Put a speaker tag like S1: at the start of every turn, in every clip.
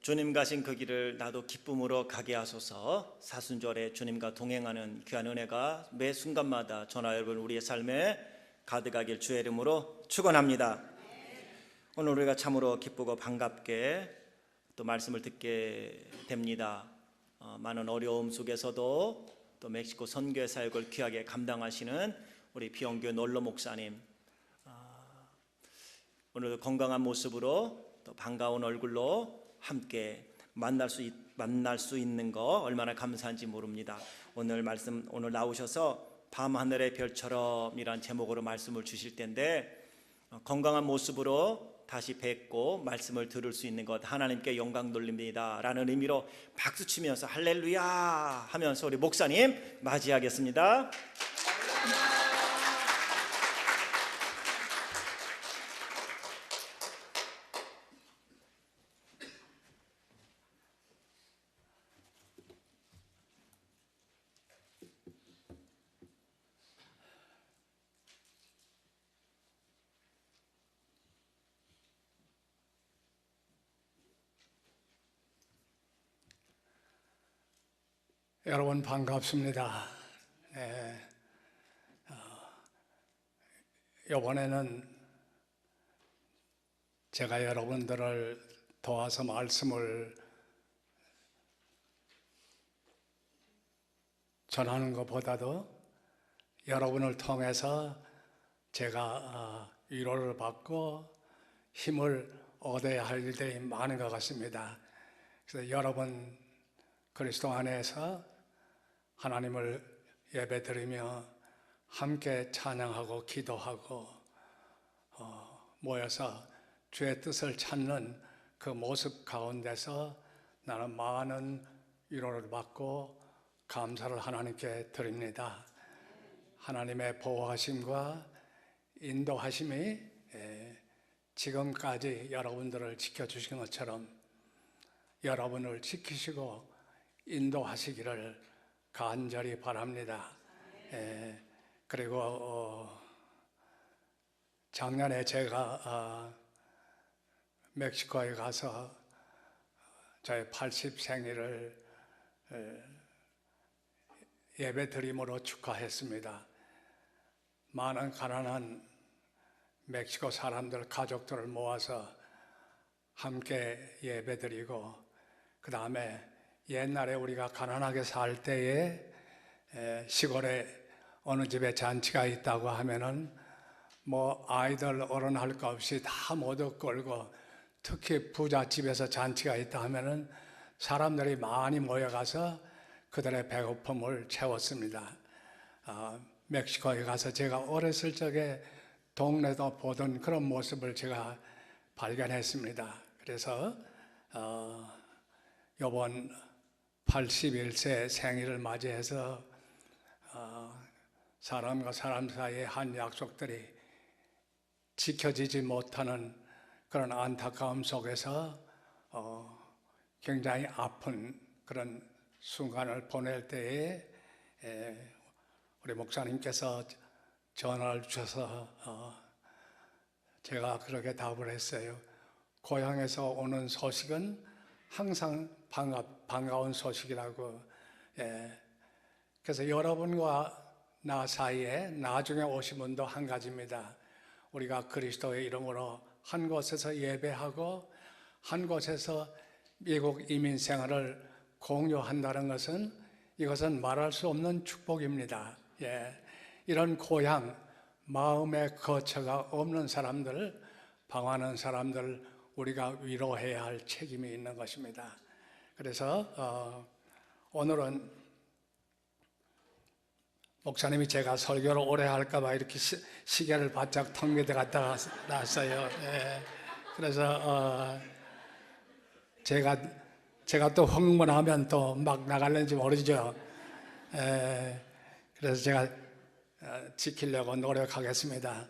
S1: 주님 가신 그 길을 나도 기쁨으로 가게 하소서. 사순절에 주님과 동행하는 귀한 은혜가 매 순간마다 저나 여러분 우리의 삶에 가득하길 주의 이름으로 축원합니다. 오늘 우리가 참으로 기쁘고 반갑게 또 말씀을 듣게 됩니다. 많은 어려움 속에서도 또 멕시코 선교 사역을 귀하게 감당하시는 우리 비영교 놀러 목사님, 오늘도 건강한 모습으로 또 반가운 얼굴로 함께 만날 수 있는 거 얼마나 감사한지 모릅니다. 오늘 나오셔서 밤하늘의 별처럼이란 제목으로 말씀을 주실 텐데, 건강한 모습으로 다시 뵙고 말씀을 들을 수 있는 것 하나님께 영광 돌립니다 라는 의미로 박수 치면서 할렐루야 하면서 우리 목사님 맞이하겠습니다.
S2: 여러분 반갑습니다. 이번에는 제가 여러분들을 도와서 말씀을 전하는 것보다도 여러분을 통해서 제가 위로를 받고 힘을 얻어야 할 일들이 많은 것 같습니다. 그래서 여러분 그리스도 안에서 하나님을 예배드리며 함께 찬양하고 기도하고 모여서 주의 뜻을 찾는 그 모습 가운데서 나는 많은 위로를 받고 감사를 하나님께 드립니다. 하나님의 보호하심과 인도하심이 지금까지 여러분들을 지켜주신 것처럼 여러분을 지키시고 인도하시기를 간절히 바랍니다. 그리고 작년에 제가 멕시코에 가서 저의 80생일을 예배드림으로 축하했습니다. 많은 가난한 멕시코 사람들, 가족들을 모아서 함께 예배드리고, 그 다음에 옛날에 우리가 가난하게 살 때에 시골에 어느 집에 잔치가 있다고 하면은 뭐 아이들 어른 할 거 없이 다 모두 끌고, 특히 부잣집에서 잔치가 있다 하면은 사람들이 많이 모여가서 그들의 배고픔을 채웠습니다. 멕시코에 가서 제가 어렸을 적에 동네도 보던 그런 모습을 제가 발견했습니다. 그래서 이번 81세 생일을 맞이해서 사람과 사람 사이의 한 약속들이 지켜지지 못하는 그런 안타까움 속에서 굉장히 아픈 그런 순간을 보낼 때에 우리 목사님께서 전화를 주셔서 제가 그렇게 답을 했어요. 고향에서 오는 소식은 항상 반가운 소식이라고. 그래서 여러분과 나 사이에 나중에 오신 분도 한 가지입니다. 우리가 그리스도의 이름으로 한 곳에서 예배하고 한 곳에서 미국 이민 생활을 공유한다는 것은, 이것은 말할 수 없는 축복입니다. 이런 고향, 마음의 거처가 없는 사람들, 방황하는 사람들 우리가 위로해야 할 책임이 있는 것입니다. 그래서 오늘은 목사님이 제가 설교를 오래 할까 봐 이렇게 시계를 바짝 턱 밑에 갖다 놨어요. 그래서 제가 또 흥분하면 또 막 나갈는지 모르죠. 그래서 제가 지키려고 노력하겠습니다.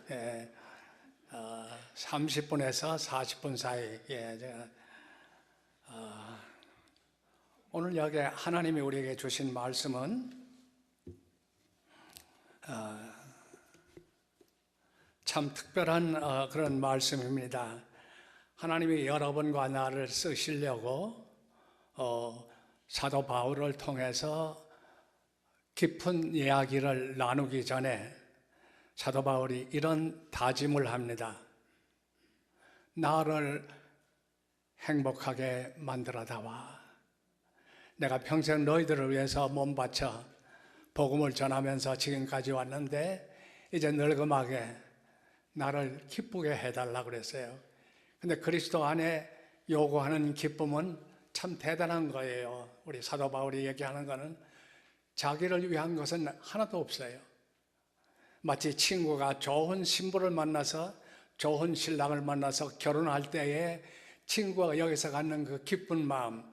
S2: 30분에서 40분 사이. 제가 오늘 여기 하나님이 우리에게 주신 말씀은 참 특별한 그런 말씀입니다. 하나님이 여러분과 나를 쓰시려고 사도 바울을 통해서 깊은 이야기를 나누기 전에 사도 바울이 이런 다짐을 합니다. 나를 행복하게 만들어다와. 내가 평생 너희들을 위해서 몸 바쳐 복음을 전하면서 지금까지 왔는데 이제 늙음하게 나를 기쁘게 해달라고 그랬어요. 근데 그리스도 안에 요구하는 기쁨은 참 대단한 거예요. 우리 사도 바울이 얘기하는 거는 자기를 위한 것은 하나도 없어요. 마치 친구가 좋은 신부를 만나서 좋은 신랑을 만나서 결혼할 때에 친구가 여기서 갖는 그 기쁜 마음,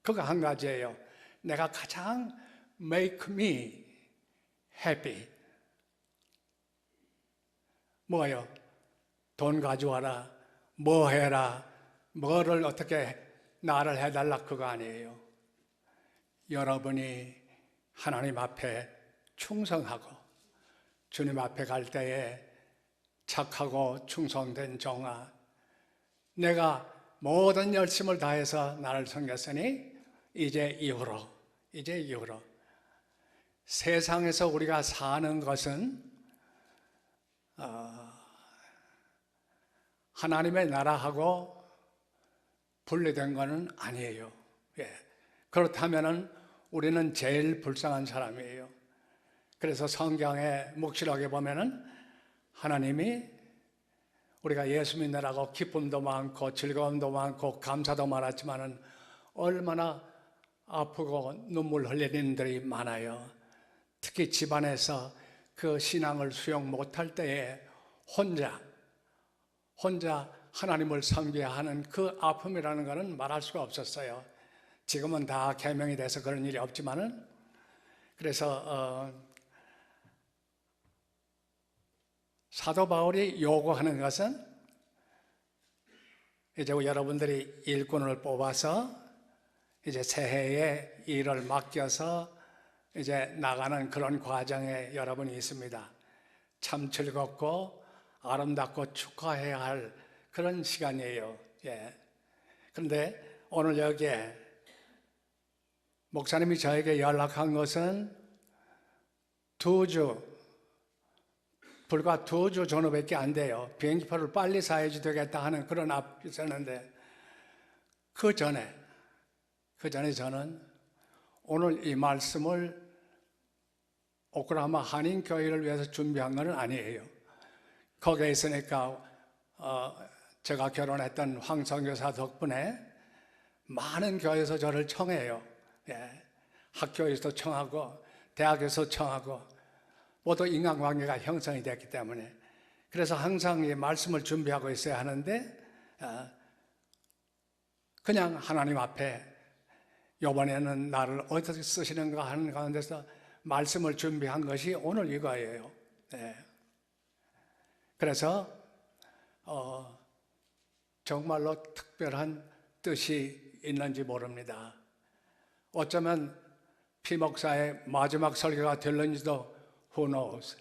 S2: 그거 한 가지예요. 내가 가장 make me happy. 뭐예요? 돈 가져와라, 뭐 해라, 뭐를 어떻게 나를 해달라, 그거 아니에요. 여러분이 하나님 앞에 충성하고 주님 앞에 갈 때에 착하고 충성된 종아, 내가 모든 열심을 다해서 나를 섬겼으니 이제 이후로 세상에서 우리가 사는 것은 하나님의 나라하고 분리된 것은 아니에요. 그렇다면 우리는 제일 불쌍한 사람이에요. 그래서 성경에 묵시록에 보면은 하나님이 우리가 예수 믿느라고 기쁨도 많고 즐거움도 많고 감사도 많았지만은 얼마나 아프고 눈물 흘리는 일들이 많아요. 특히 집안에서 그 신앙을 수용 못할 때에 혼자 하나님을 섬겨야 하는 그 아픔이라는 것은 말할 수가 없었어요. 지금은 다 개명이 돼서 그런 일이 없지만은, 그래서 사도 바울이 요구하는 것은 이제 여러분들이 일꾼을 뽑아서 이제 새해에 일을 맡겨서 이제 나가는 그런 과정에 여러분이 있습니다. 참 즐겁고 아름답고 축하해야 할 그런 시간이에요. 그런데 오늘 여기에 목사님이 저에게 연락한 것은 불과 2주 전후밖에 안 돼요. 비행기표를 빨리 사야지 되겠다 하는 그런 앞이 있었는데, 그 전에 저는 오늘 이 말씀을 오클라호마 한인교회를 위해서 준비한 건 아니에요. 거기에 있으니까 제가 결혼했던 황 선교사 덕분에 많은 교회에서 저를 청해요. 학교에서도 청하고 대학에서 청하고 모두 인간관계가 형성이 됐기 때문에, 그래서 항상 이 말씀을 준비하고 있어야 하는데 그냥 하나님 앞에 이번에는 나를 어떻게 쓰시는가 하는 가운데서 말씀을 준비한 것이 오늘 이거예요. 그래서 정말로 특별한 뜻이 있는지 모릅니다. 어쩌면 피 목사의 마지막 설교가 될는지도 who knows.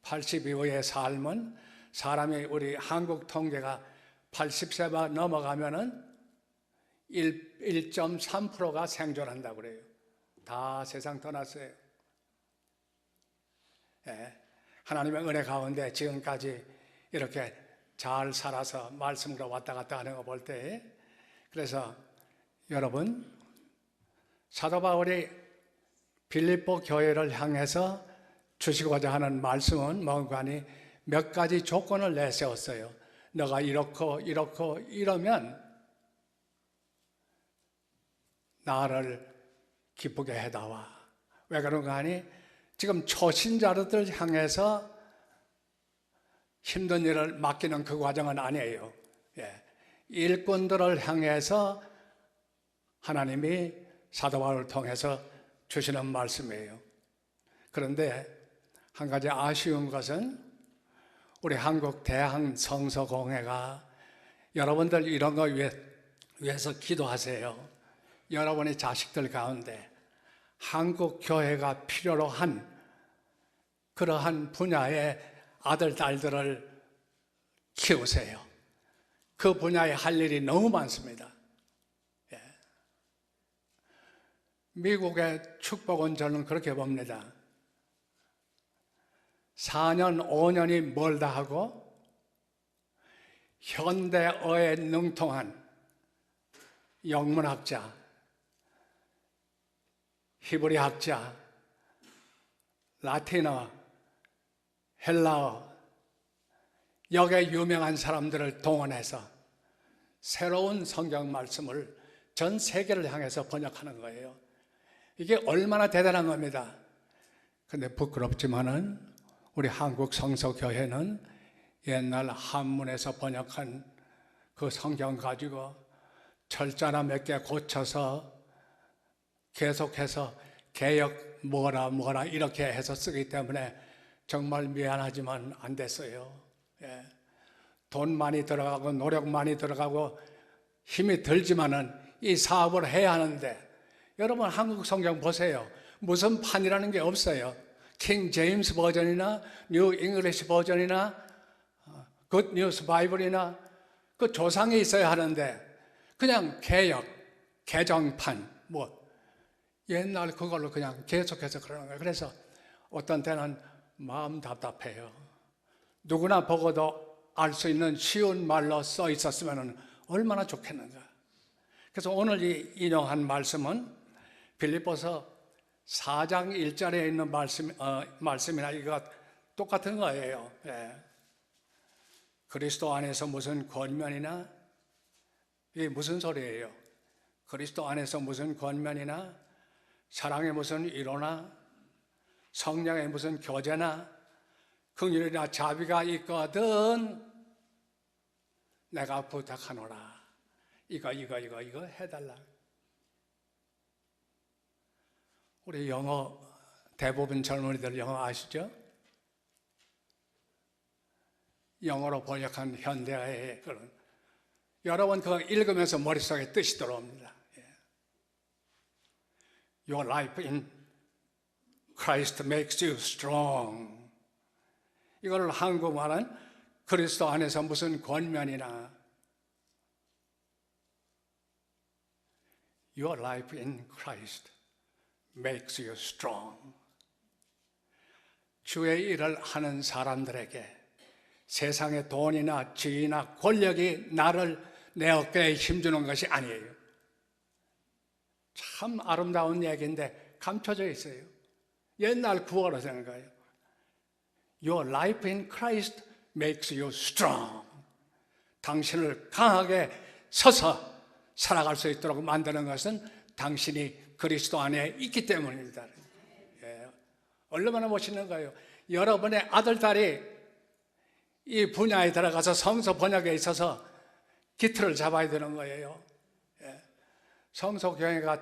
S2: 80 이후의 삶은 사람이, 우리 한국 통계가 80세가 넘어가면은 1.3%가 생존한다고 그래요. 다 세상 떠났어요. 하나님의 은혜 가운데 지금까지 이렇게 잘 살아서 말씀으로 왔다 갔다 하는 거 볼 때, 그래서 여러분, 사도 바울이 빌립보 교회를 향해서 주시고자 하는 말씀은 뭔가니 몇 가지 조건을 내세웠어요. 너가 이렇고 이러면 나를 기쁘게 해다와. 왜 그런가 하니 지금 초신자들 향해서 힘든 일을 맡기는 그 과정은 아니에요. 일꾼들을 향해서 하나님이 사도 바울을 통해서 주시는 말씀이에요. 그런데 한 가지 아쉬운 것은 우리 한국 대한성서공회가 여러분들 이런 거 위해서 기도하세요. 여러분의 자식들 가운데 한국 교회가 필요로 한 그러한 분야의 아들, 딸들을 키우세요. 그 분야에 할 일이 너무 많습니다. 예. 미국의 축복은 저는 그렇게 봅니다. 4년, 5년이 멀다 하고 현대어에 능통한 영문학자, 히브리학자, 라틴어, 헬라어, 여기에 유명한 사람들을 동원해서 새로운 성경 말씀을 전 세계를 향해서 번역하는 거예요. 이게 얼마나 대단한 겁니다. 근데 부끄럽지만은 우리 한국 성서교회는 옛날 한문에서 번역한 그 성경 가지고 철자나 몇 개 고쳐서 계속해서 개역 뭐라 이렇게 해서 쓰기 때문에 정말 미안하지만 안 됐어요. 예. 돈 많이 들어가고 노력 많이 들어가고 힘이 들지만은 이 사업을 해야 하는데, 여러분 한국 성경 보세요. 무슨 판이라는 게 없어요. 킹 제임스 버전이나 뉴 잉글리시 버전이나 굿 뉴스 바이블이나 그 조상이 있어야 하는데 그냥 개역, 개정판 뭐 옛날 그걸로 그냥 계속해서 그러는 거예요. 그래서 어떤 때는 마음 답답해요. 누구나 보고도 알 수 있는 쉬운 말로 써 있었으면 얼마나 좋겠는가. 그래서 오늘 이 인용한 말씀은 빌립보서 4장 1절에 있는 말씀이나 이거 똑같은 거예요. 예. 그리스도 안에서 무슨 권면이나, 이게 무슨 소리예요? 그리스도 안에서 무슨 권면이나 사랑의 무슨 위로나 성령의 무슨 교제나 긍휼이나 자비가 있거든 내가 부탁하노라. 이거 해달라. 우리 영어 대부분 젊은이들 영어 아시죠? 영어로 번역한 현대어의 그런, 여러분 그거 읽으면서 머릿속에 뜻이 들어옵니다. Your life in Christ makes you strong. 이거를 한국말은 그리스도 안에서 무슨 권면이나 Your life in Christ makes you strong. 주의 일을 하는 사람들에게 세상의 돈이나 지위나 권력이 내 어깨에 힘주는 것이 아니에요. 참 아름다운 얘기인데 감춰져 있어요. 옛날 구어로 되는 거예요. Your life in Christ makes you strong. 당신을 강하게 서서 살아갈 수 있도록 만드는 것은 당신이 그리스도 안에 있기 때문입니다. 예. 얼마나 멋있는 거예요. 여러분의 아들, 딸이 이 분야에 들어가서 성서 번역에 있어서 기틀을 잡아야 되는 거예요. 예. 성서교회가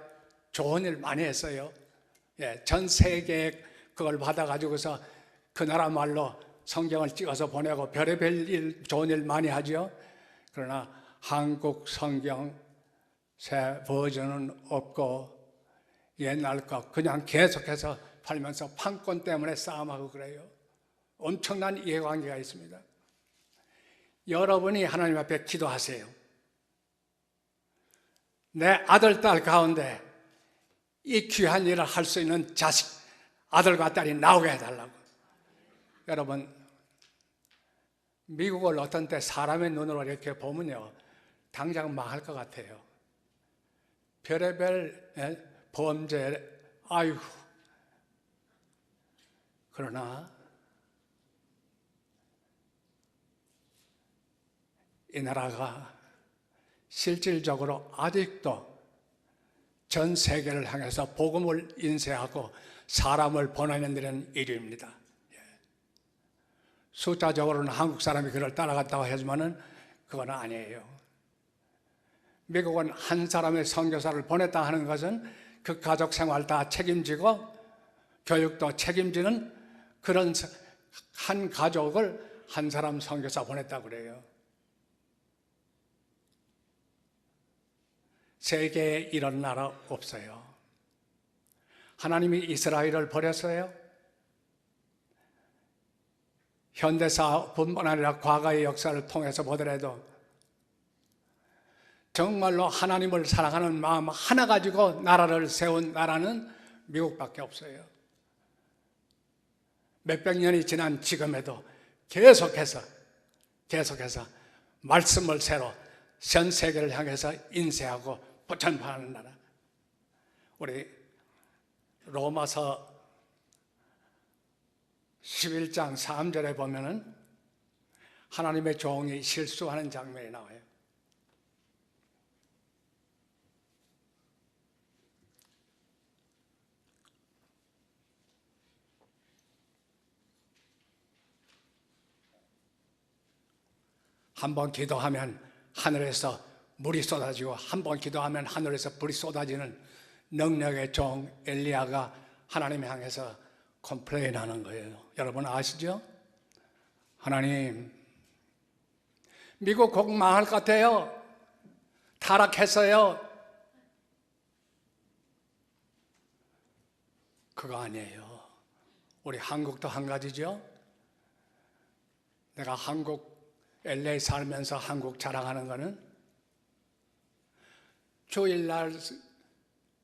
S2: 좋은 일 많이 했어요. 예. 전 세계에 그걸 받아가지고서 그 나라 말로 성경을 찍어서 보내고 별의별 일, 좋은 일 많이 하죠. 그러나 한국 성경 새 버전은 없고 옛날 거 그냥 계속해서 팔면서 판권 때문에 싸움하고 그래요. 엄청난 이해관계가 있습니다. 여러분이 하나님 앞에 기도하세요. 내 아들, 딸 가운데 이 귀한 일을 할 수 있는 자식, 아들과 딸이 나오게 해달라고. 여러분, 미국을 어떤 때 사람의 눈으로 이렇게 보면요, 당장 망할 것 같아요. 별의별 범죄, 아이고. 그러나 이 나라가 실질적으로 아직도 전 세계를 향해서 복음을 인쇄하고 사람을 보내는 데는 일입니다. 숫자적으로는 한국 사람이 그걸 따라갔다고 하지만은 그건 아니에요. 미국은 한 사람의 선교사를 보냈다 하는 것은 그 가족 생활 다 책임지고 교육도 책임지는 그런 한 가족을 한 사람 선교사 보냈다고 그래요. 세계에 이런 나라 없어요. 하나님이 이스라엘을 버렸어요. 현대사뿐만 아니라 과거의 역사를 통해서 보더라도 정말로 하나님을 사랑하는 마음 하나 가지고 나라를 세운 나라는 미국밖에 없어요. 몇백 년이 지난 지금에도 계속해서 말씀을 새로 전 세계를 향해서 인쇄하고 전파하는 나라. 우리 로마서 11장 3절에 보면은 하나님의 종이 실수하는 장면이 나와요. 한번 기도하면 하늘에서 물이 쏟아지고 한번 기도하면 하늘에서 불이 쏟아지는 능력의 종 엘리야가 하나님 향해서 컴플레인하는 거예요. 여러분 아시죠? 하나님, 미국 곧 망할 것 같아요. 타락했어요. 그거 아니에요. 우리 한국도 한 가지죠. 내가 한국 LA 살면서 한국 자랑하는 거는 주일날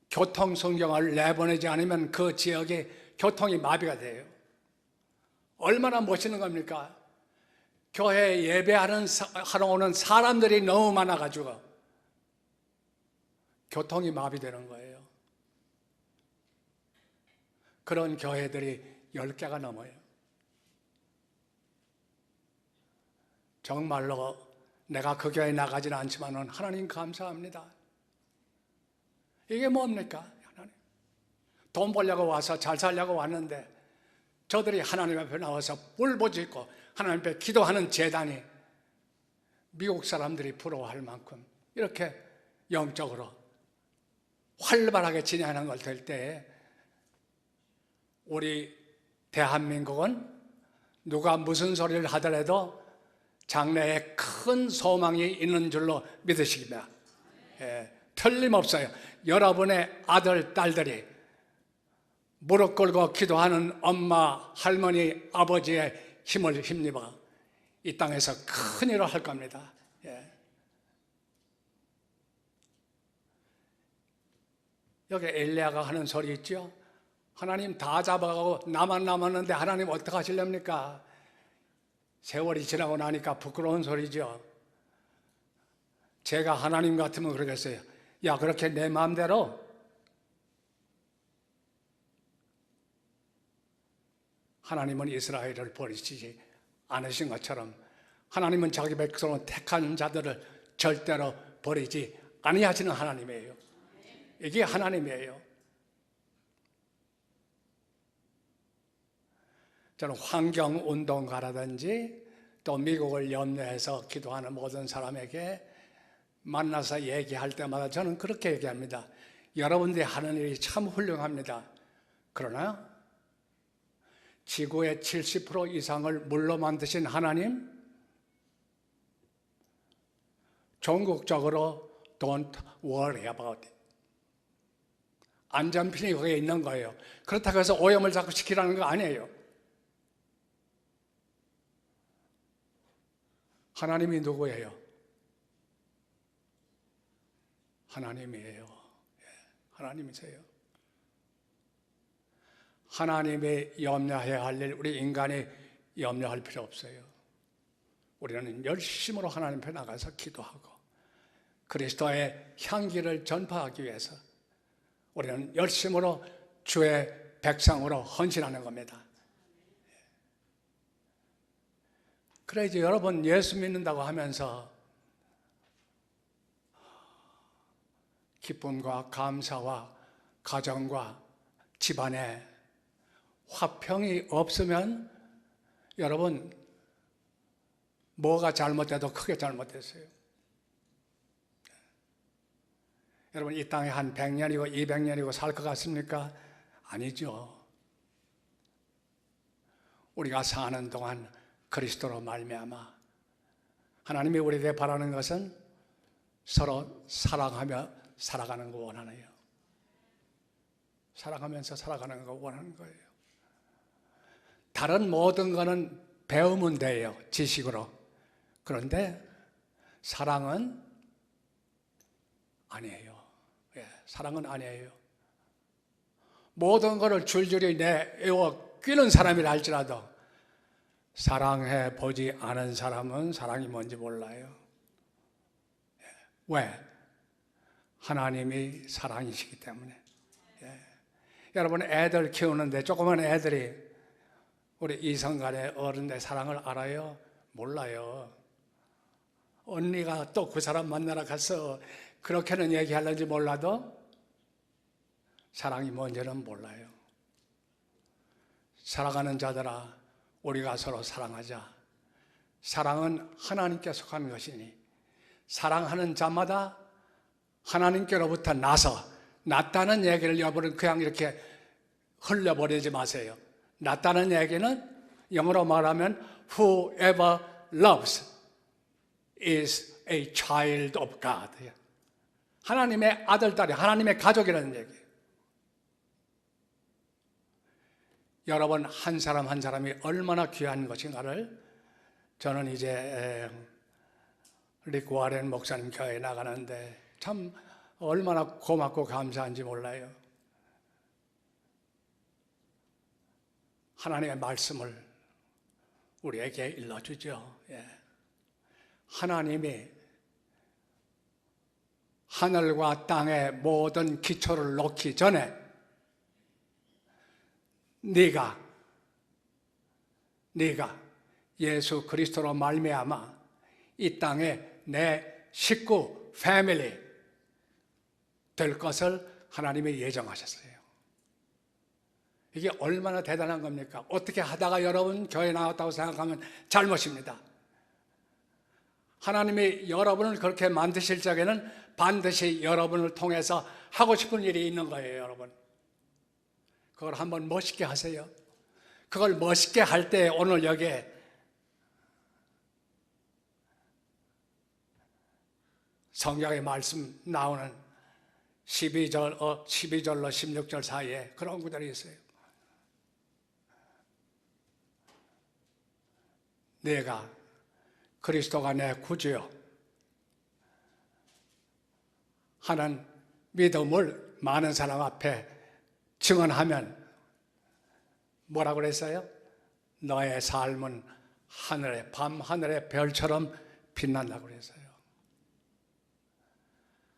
S2: 교통성경을 내보내지 않으면 그 지역에 교통이 마비가 돼요. 얼마나 멋있는 겁니까? 교회 예배하러 오는 사람들이 너무 많아가지고 교통이 마비되는 거예요. 그런 교회들이 10개가 넘어요. 정말로 내가 그 교회에 나가지는 않지만 하나님 감사합니다. 이게 뭡니까? 하나님, 돈 벌려고 와서 잘 살려고 왔는데 저들이 하나님 앞에 나와서 울부짖고 하나님 앞에 기도하는 제단이 미국 사람들이 부러워할 만큼 이렇게 영적으로 활발하게 진행하는 걸 될 때에 우리 대한민국은 누가 무슨 소리를 하더라도 장래에 큰 소망이 있는 줄로 믿으시기입니다. 틀림없어요. 여러분의 아들, 딸들이 무릎 꿇고 기도하는 엄마, 할머니, 아버지의 힘을 힘입어 이 땅에서 큰 일을 할 겁니다. 여기 엘리야가 하는 소리 있죠? 하나님 다 잡아가고 나만 남았는데 하나님 어떻게 하시렵니까? 세월이 지나고 나니까 부끄러운 소리죠. 제가 하나님 같으면 그러겠어요. 야, 그렇게 내 마음대로 하나님은 이스라엘을 버리시지 않으신 것처럼 하나님은 자기 백성을 택한 자들을 절대로 버리지 아니하시는 하나님이에요. 이게 하나님이에요. 저는 환경운동가라든지 또 미국을 염려해서 기도하는 모든 사람에게 만나서 얘기할 때마다 저는 그렇게 얘기합니다. 여러분들이 하는 일이 참 훌륭합니다. 그러나 지구의 70% 이상을 물로 만드신 하나님, 전국적으로 don't worry about it. 안전핀이 거기에 있는 거예요. 그렇다고 해서 오염을 자꾸 시키라는 거 아니에요. 하나님이 누구예요? 하나님이에요. 하나님이세요. 하나님이 염려해야 할 일, 우리 인간이 염려할 필요 없어요. 우리는 열심으로 하나님 앞에 나가서 기도하고 그리스도의 향기를 전파하기 위해서 우리는 열심으로 주의 백성으로 헌신하는 겁니다. 그래야지 여러분 예수 믿는다고 하면서 기쁨과 감사와 가정과 집안에 화평이 없으면 여러분 뭐가 잘못돼도 크게 잘못됐어요. 여러분 이 땅에 한 100년이고 200년이고 살 것 같습니까? 아니죠. 우리가 사는 동안 그리스도로 말미암아 하나님이 우리에게 바라는 것은 서로 사랑하며 살아가는 거 원하네요. 사랑하면서 살아가는 거 원하는 거예요. 다른 모든 거는 배우면 돼요. 지식으로. 그런데 사랑은 아니에요. 예, 사랑은 아니에요. 모든 것을 줄줄이 외워 끼는 사람이라 할지라도 사랑해 보지 않은 사람은 사랑이 뭔지 몰라요. 예, 왜? 하나님이 사랑이시기 때문에. 예. 여러분 애들 키우는데 조그만 애들이 우리 이성간의 어른의 사랑을 알아요? 몰라요. 언니가 또 그 사람 만나러 가서 그렇게는 얘기하는지 몰라도 사랑이 뭔지는 몰라요. 사랑하는 자들아, 우리가 서로 사랑하자. 사랑은 하나님께 속한 것이니 사랑하는 자마다 하나님께로부터 났다는 얘기를 여러분은 그냥 이렇게 흘려버리지 마세요. 났다는 얘기는 영어로 말하면 whoever loves is a child of God. 하나님의 아들, 딸이 하나님의 가족이라는 얘기예요. 여러분 한 사람 한 사람이 얼마나 귀한 것인가를 저는 이제 릭 와렌 목사님 교회에 나가는데 참 얼마나 고맙고 감사한지 몰라요. 하나님의 말씀을 우리에게 일러주죠. 예. 하나님이 하늘과 땅의 모든 기초를 놓기 전에 네가 예수 그리스도로 말미암아 이 땅에 내 식구, 패밀리 될 것을 하나님이 예정하셨어요. 이게 얼마나 대단한 겁니까? 어떻게 하다가 여러분 교회 나왔다고 생각하면 잘못입니다. 하나님이 여러분을 그렇게 만드실 적에는 반드시 여러분을 통해서 하고 싶은 일이 있는 거예요, 여러분. 그걸 한번 멋있게 하세요. 그걸 멋있게 할 때 오늘 여기에 성경의 말씀 나오는 12절로 16절 사이에 그런 구절이 있어요. 내가 그리스도가 내 구주요 하는 믿음을 많은 사람 앞에 증언하면 뭐라고 그랬어요? 너의 삶은 밤하늘의 별처럼 빛난다고 그랬어요.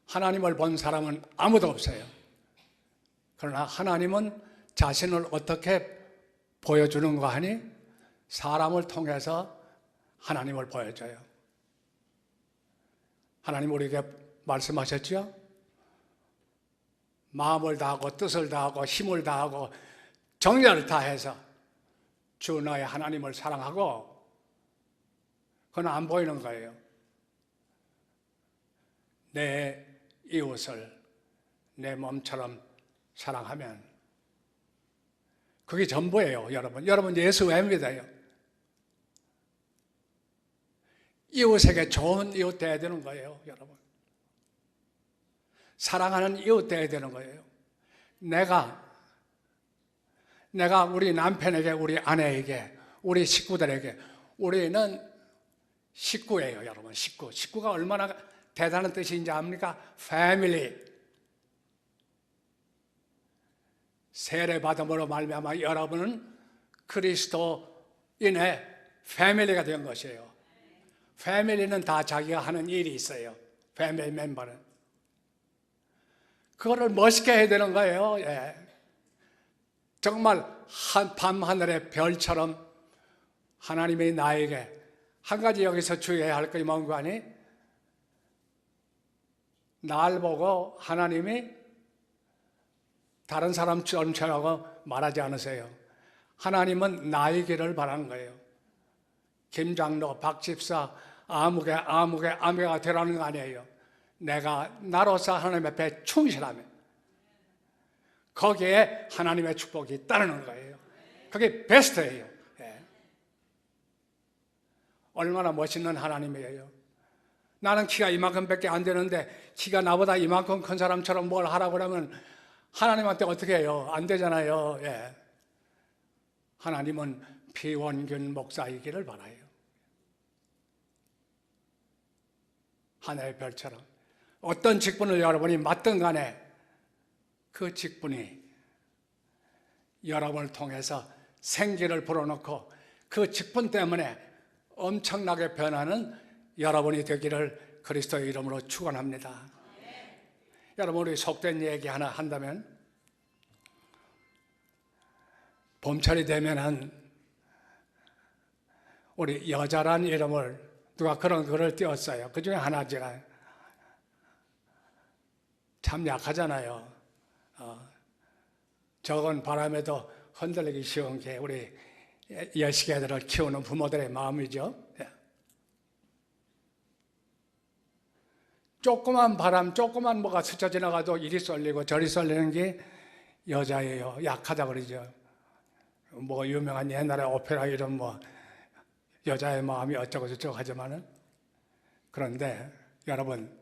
S2: 하나님을 본 사람은 아무도 없어요. 그러나 하나님은 자신을 어떻게 보여주는가 하니 사람을 통해서 하나님을 보여줘요. 하나님 우리에게 말씀하셨죠? 마음을 다하고 뜻을 다하고 힘을 다하고 정열을 다해서 주 너의 하나님을 사랑하고 그건 안 보이는 거예요. 내 이웃을 내 몸처럼 사랑하면 그게 전부예요, 여러분. 여러분 예수 왜 믿어요? 이웃에게 좋은 이웃 되어야 되는 거예요, 여러분. 사랑하는 이웃 되어야 되는 거예요. 내가 우리 남편에게, 우리 아내에게, 우리 식구들에게, 우리는 식구예요, 여러분. 식구가 얼마나 대단한 뜻인지 압니까? 패밀리. 세례받음으로 말미암아 여러분은 그리스도인의 패밀리가 된 것이에요. 패밀리는 다 자기가 하는 일이 있어요. 패밀리 멤버는. 그거를 멋있게 해야 되는 거예요. 예. 정말 밤하늘의 별처럼 하나님이 나에게 한 가지 여기서 주의해야 할 것이 뭔가 하니 날 보고 하나님이 다른 사람처럼 말하지 않으세요. 하나님은 나의 길을 바라는 거예요. 김장로, 박집사, 아무개가 되라는 거 아니에요. 내가 나로서 하나님 앞에 충실하면 거기에 하나님의 축복이 따르는 거예요. 그게 베스트예요. 예. 얼마나 멋있는 하나님이에요. 나는 키가 이만큼밖에 안 되는데 키가 나보다 이만큼 큰 사람처럼 뭘 하라고 그러면 하나님한테 어떻게 해요? 안 되잖아요. 예. 하나님은 비원균 목사이기를 바라요. 하늘의 별처럼. 어떤 직분을 여러분이 맡든 간에 그 직분이 여러분을 통해서 생기를 불어넣고 그 직분 때문에 엄청나게 변하는 여러분이 되기를 그리스도의 이름으로 축원합니다. 여러분, 우리 속된 얘기 하나 한다면, 봄철이 되면은 우리 여자란 이름을 누가 그런 글을 띄웠어요. 그 중에 하나 제가 참 약하잖아요. 적은 바람에도 흔들리기 쉬운 게 우리 여시개들을 키우는 부모들의 마음이죠. 조그만 바람, 조그만 뭐가 스쳐 지나가도 이리 쏠리고 저리 쏠리는 게 여자예요. 약하다 그러죠. 뭐 유명한 옛날에 오페라 이런 뭐 여자의 마음이 어쩌고 저쩌고 하지만은, 그런데 여러분,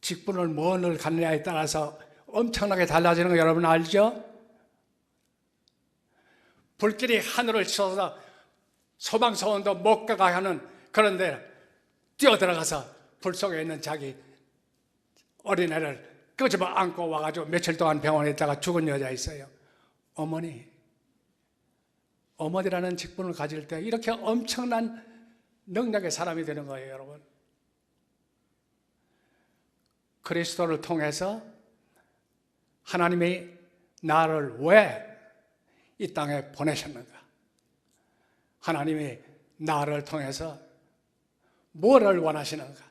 S2: 직분을 뭔을 갖느냐에 따라서 엄청나게 달라지는 거 여러분 알죠? 불길이 하늘을 치솟아 소방서원도 못 가게 하는, 그런데 뛰어들어가서 불 속에 있는 자기 어린애를 끄집어 안고 와가지고 며칠 동안 병원에 있다가 죽은 여자 있어요. 어머니라는 직분을 가질 때 이렇게 엄청난 능력의 사람이 되는 거예요, 여러분. 그리스도를 통해서 하나님이 나를 왜 이 땅에 보내셨는가? 하나님이 나를 통해서 뭐를 원하시는가?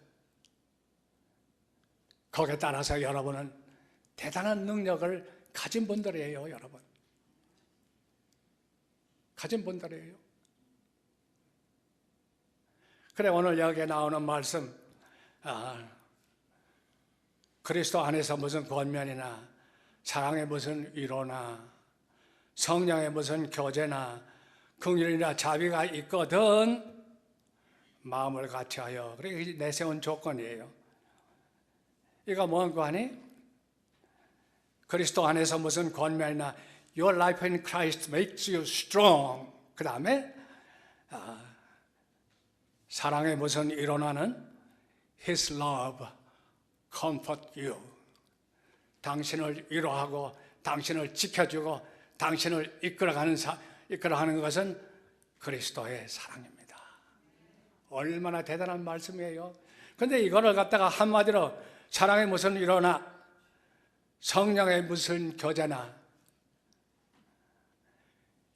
S2: 거기에 따라서 여러분은 대단한 능력을 가진 분들이에요, 여러분. 가진 분들이에요. 그래, 오늘 여기에 나오는 말씀, 그리스도 안에서 무슨 권면이나 사랑의 무슨 위로나 성령의 무슨 교제나 긍휼이나 자비가 있거든 마음을 같이하여. 그게 내세운 조건이에요. 이거 뭔가 하니? 그리스도 안에서 무슨 권면이나 Your life in Christ makes you strong. 그 다음에 사랑의 무슨 일어나는 His love comfort you. 당신을 위로하고 당신을 지켜주고 당신을 이끌어가는 것은 그리스도의 사랑입니다. 얼마나 대단한 말씀이에요. 그런데 이거를 갖다가 한마디로 사랑의 무슨 위로나 성령의 무슨 교제나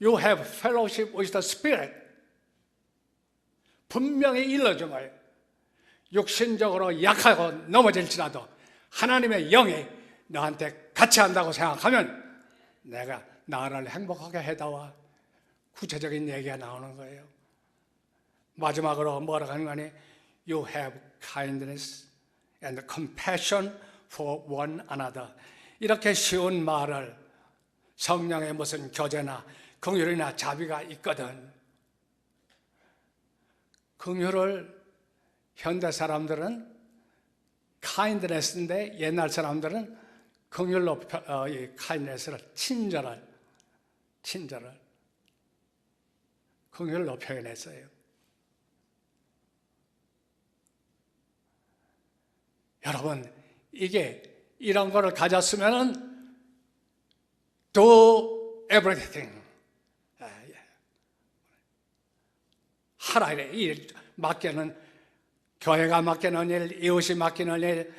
S2: You have fellowship with the Spirit. 분명히 일러준 거예요. 육신적으로 약하고 넘어질지라도 하나님의 영이 너한테 같이 한다고 생각하면 내가 나를 행복하게 해다와. 구체적인 얘기가 나오는 거예요. 마지막으로 뭐라고 하는 거니? You have kindness and compassion for one another. 이렇게 쉬운 말을 성령의 무슨 교제나 긍휼이나 자비가 있거든. 긍휼을 현대 사람들은 kindness인데 옛날 사람들은 긍휼로 이 kindness를 친절을 긍휼로 표현했어요. 여러분, 이런 거를 가졌으면은 do everything. 하라 이래. 일 맡기는, 교회가 맡기는 일, 이웃이 맡기는 일,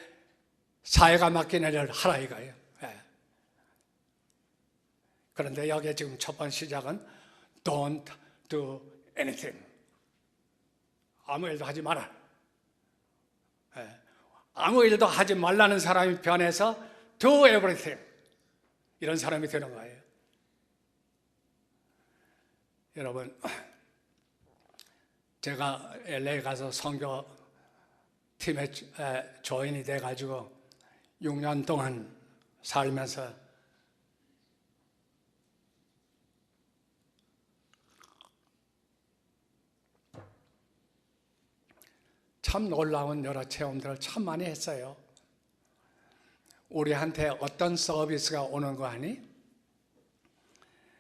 S2: 사회가 맡기는 일을 하라 이거예요. 그런데 여기에 지금 첫 번째 시작은 don't do anything. 아무 일도 하지 마라. 아무 일도 하지 말라는 사람이 변해서 do everything. 이런 사람이 되는 거예요. 여러분, 제가 LA 가서 선교팀에 조인이 돼가지고 6년 동안 살면서 참 놀라운 여러 체험들을 참 많이 했어요. 우리한테 어떤 서비스가 오는 거 아니?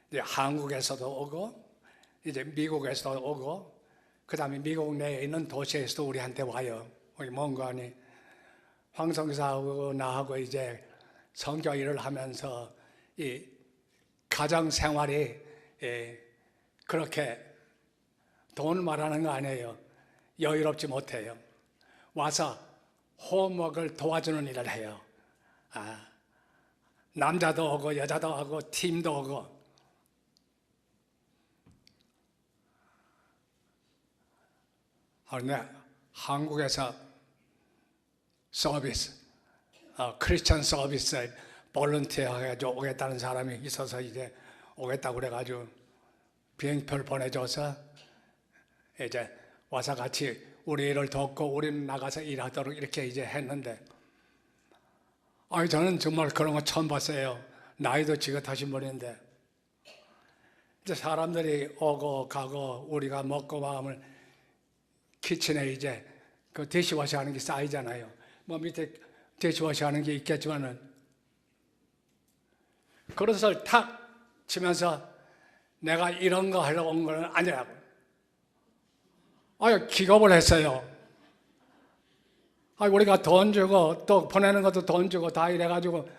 S2: 이제 한국에서도 오고, 이제 미국에서도 오고, 그 다음에 미국 내에 있는 도시에서도 우리한테 와요. 거기 뭔가 아니? 황성사하고 나하고 이제 성경 일을 하면서 이 가정 생활이 그렇게 돈 말하는 거 아니에요. 여유롭지 못해요. 와서 홈워크를 도와주는 일을 해요. 남자도 오고 여자도 오고 팀도 오고. 그런데 한국에서 서비스, 크리스천 서비스에 볼런티어 해가지고 오겠다는 사람이 있어서 이제 오겠다고 그래가지고 비행표를 보내줘서 이제 와서 같이 우리 일을 돕고 우리는 나가서 일하도록 이렇게 이제 했는데, 저는 정말 그런 거 처음 봤어요. 나이도 지긋하신 분인데 이제 사람들이 오고 가고 우리가 먹고 마음을 키친에 이제 그 디시워시 하는 게 쌓이잖아요. 뭐 밑에 디시워시 하는 게 있겠지만은 그릇을 탁 치면서 내가 이런 거 하려고 온 거는 아니라고. 기겁을 했어요. 우리가 돈 주고 또 보내는 것도 돈 주고 다 이래가지고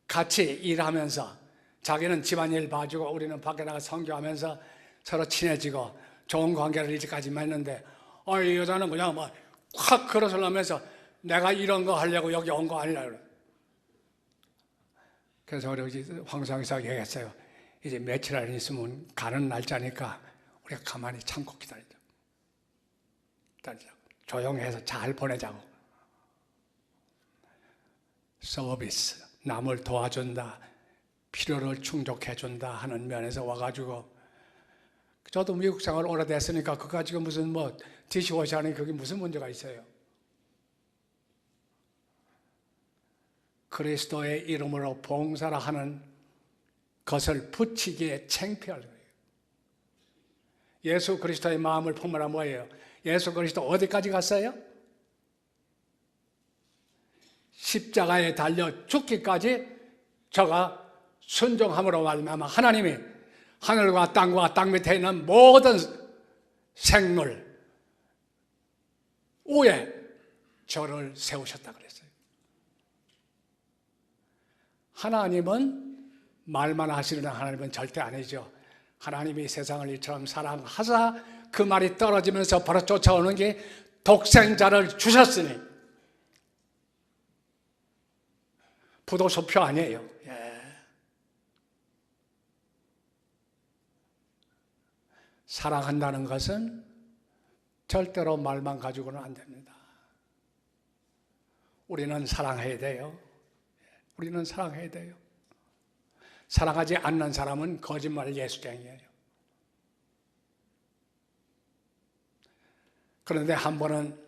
S2: 같이 일하면서 자기는 집안일 봐주고 우리는 밖에 나가 선교하면서 서로 친해지고 좋은 관계를 이제까지 맺는데 이 여자는 그냥 막 확 그릇을 하면서 내가 이런 거 하려고 여기 온 거 아니라 그래. 그래서 우리 황상사가 얘기했어요. 이제 며칠 안 있으면 가는 날짜니까 우리가 가만히 참고 기다리자. 조용해서 잘 보내자고. 서비스, 남을 도와준다, 필요를 충족해준다 하는 면에서 와가지고, 저도 미국 생활 오래됐으니까 그거 가지고 무슨 뭐 디시워시 하는 그게 무슨 문제가 있어요. 그리스도의 이름으로 봉사를 하는 것을 붙이기에 창피할 거예요. 예수 그리스도의 마음을 품으라 뭐예요? 예수 그리스도 어디까지 갔어요? 십자가에 달려 죽기까지 저가 순종함으로 말미암아 하나님이 하늘과 땅 밑에 있는 모든 생물 위에 저를 세우셨다 그랬어요. 하나님은 말만 하시는 하나님은 절대 아니죠. 하나님이 세상을 이처럼 사랑하사 그 말이 떨어지면서 바로 쫓아오는 게 독생자를 주셨으니 부도수표 아니에요. 사랑한다는 것은 절대로 말만 가지고는 안 됩니다. 우리는 사랑해야 돼요. 우리는 사랑해야 돼요. 사랑하지 않는 사람은 거짓말 예수쟁이에요. 그런데 한 번은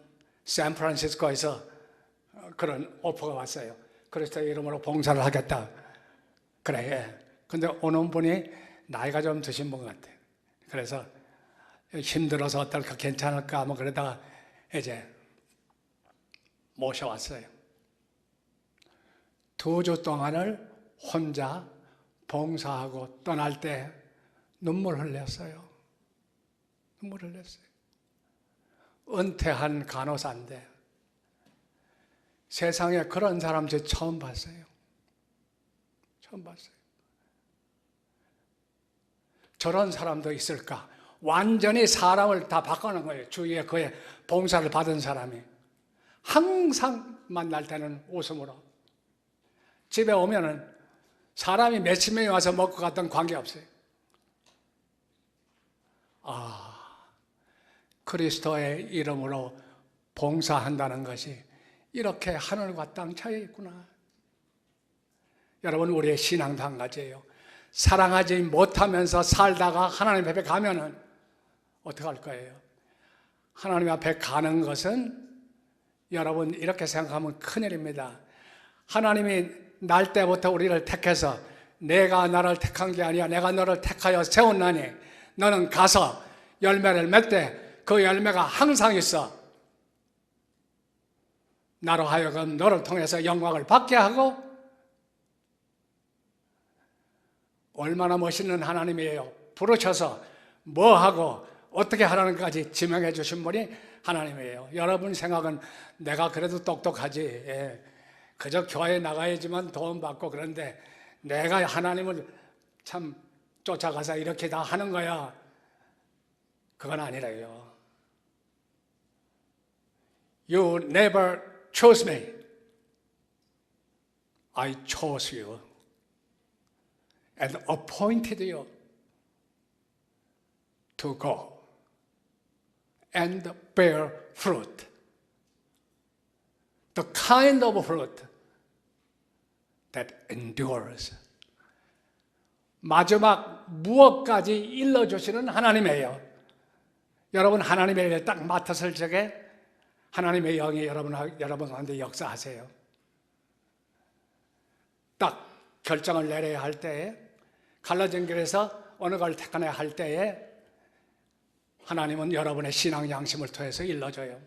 S2: 샌프란시스코에서 그런 오퍼가 왔어요. 그리스도의 이름으로 봉사를 하겠다. 그래. 근데 오는 분이 나이가 좀 드신 분 같아. 그래서 힘들어서 어떨까 괜찮을까 뭐 그러다가 이제 모셔왔어요. 2주 동안을 혼자 봉사하고 떠날 때 눈물 흘렸어요. 눈물 흘렸어요. 은퇴한 간호사인데 세상에 그런 사람 저 처음 봤어요. 처음 봤어요. 저런 사람도 있을까? 완전히 사람을 다 바꿔놓은 거예요. 주위에 그의 봉사를 받은 사람이. 항상 만날 때는 웃음으로. 집에 오면은 사람이 몇십 명이 와서 먹고 갔던 관계없어요. 그리스도의 이름으로 봉사한다는 것이 이렇게 하늘과 땅 차이에 있구나. 여러분, 우리의 신앙도 한 가지예요. 사랑하지 못하면서 살다가 하나님 앞에 가면은 어떻게 할 거예요? 하나님 앞에 가는 것은 여러분 이렇게 생각하면 큰일입니다. 하나님이 날 때부터 우리를 택해서 내가 나를 택한 게 아니야. 내가 너를 택하여 세웠나니 너는 가서 열매를 맺되 그 열매가 항상 있어. 나로 하여금 너를 통해서 영광을 받게 하고. 얼마나 멋있는 하나님이에요. 부르셔서 뭐 하고 어떻게 하라는 것까지 지명해 주신 분이 하나님이에요. 여러분 생각은 내가 그래도 똑똑하지. 예. 그저 교회 나가야지만 도움 받고 그런데 내가 하나님을 참 쫓아가서 이렇게 다 하는 거야. 그건 아니래요. You never chose me. I chose you and appointed you to go and bear fruit. The kind of fruit that endures. 마지막 무엇까지 일러주시는 하나님이에요. 여러분 하나님의 일에 딱 맡았을 적에 하나님의 영이 여러분 가운데 역사하세요. 딱 결정을 내려야 할 때에 갈라진 길에서 어느 걸 택하냐 할 때에 하나님은 여러분의 신앙 양심을 통해서 일러줘요.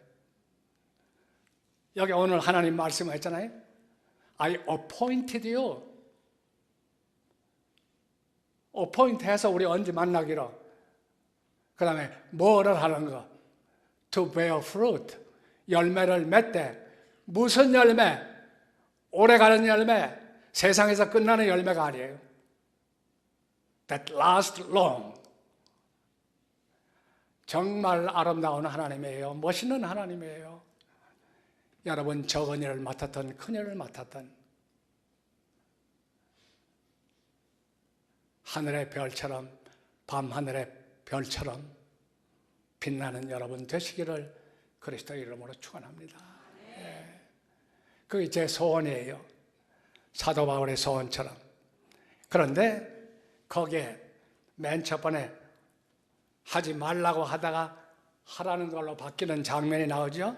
S2: 여기 오늘 하나님 말씀했잖아요. I appointed you. appoint 해서 우리 언제 만나기로. 그 다음에 뭐를 하는 거? To bear fruit. 열매를 맺되. 무슨 열매? 오래가는 열매. 세상에서 끝나는 열매가 아니에요. That lasts long. 정말 아름다운 하나님이에요. 멋있는 하나님이에요. 여러분 적은 일을 맡았던 큰 일을 맡았던 하늘의 별처럼 밤하늘의 별처럼 빛나는 여러분 되시기를 그리스도의 이름으로 축원합니다. 네. 그게 제 소원이에요. 사도 바울의 소원처럼. 그런데 거기에 맨 첫 번에 하지 말라고 하다가 하라는 걸로 바뀌는 장면이 나오죠.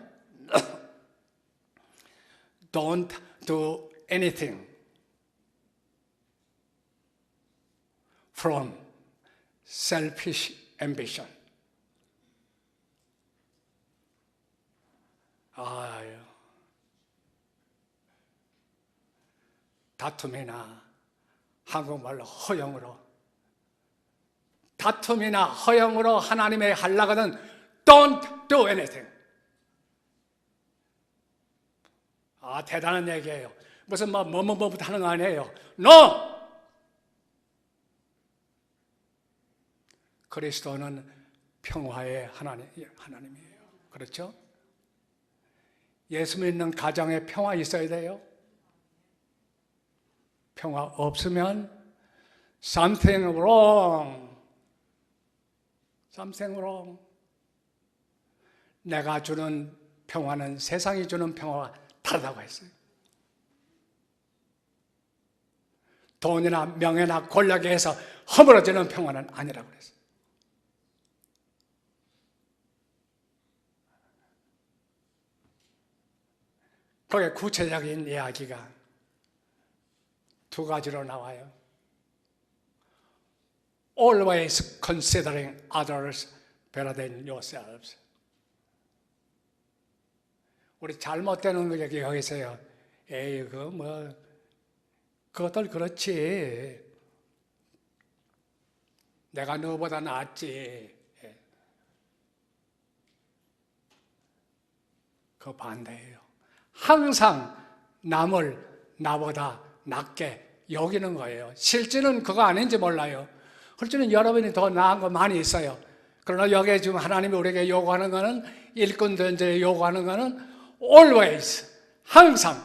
S2: Don't do anything from selfish ambition. 아유, 다툼이나 한국말로 허영으로 다툼이나 허영으로 하나님의 하려거든 Don't do anything. 아, 대단한 얘기예요. 무슨 뭐부터 하는 거 아니에요. No! 그리스도는 평화의 하나님이에요. 그렇죠? 예수 믿는 가정에 평화 있어야 돼요. 평화 없으면 something wrong. Something wrong. 내가 주는 평화는 세상이 주는 평화와 다르다고 했어요. 돈이나 명예나 권력에 의해서 허물어지는 평화는 아니라고 그랬어요. 거기에 구체적인 이야기가 두 가지로 나와요. Always considering others better than yourselves. 우리 잘못되는 거 여기 있어요. 에이, 그것들 그렇지. 내가 너보다 낫지. 그 반대예요. 항상 남을 나보다 낫게 여기는 거예요. 실제는 그거 아닌지 몰라요. 실제는 여러분이 더 나은 거 많이 있어요. 그러나 여기에 지금 하나님이 우리에게 요구하는 거는 일꾼들에게 요구하는 거는 always, 항상